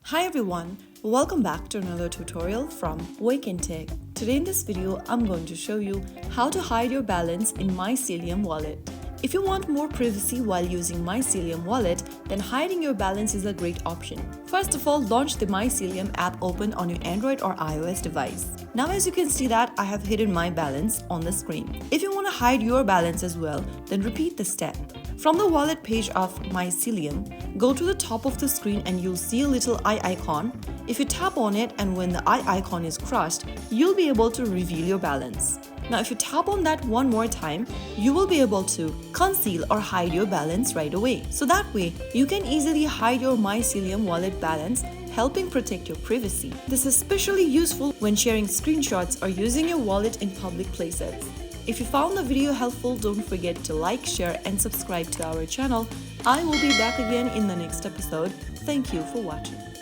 Hi everyone, welcome back to another tutorial from Wake&Tech. Today in this video, I'm going to show you how to hide your balance in Mycelium Wallet. If you want more privacy while using Mycelium Wallet, then hiding your balance is a great option. First of all, launch the Mycelium app open on your Android or iOS device. Now as you can see that I have hidden my balance on the screen. If you want to hide your balance as well, then repeat the step. From the wallet page of Mycelium, go to the top of the screen and you'll see a little eye icon. If you tap on it and when the eye icon is crushed, you'll be able to reveal your balance. Now if you tap on that one more time, you will be able to conceal or hide your balance right away. So that way, you can easily hide your Mycelium wallet balance, helping protect your privacy. This is especially useful when sharing screenshots or using your wallet in public places. If you found the video helpful, don't forget to like, share and subscribe to our channel. I will be back again in the next episode. Thank you for watching.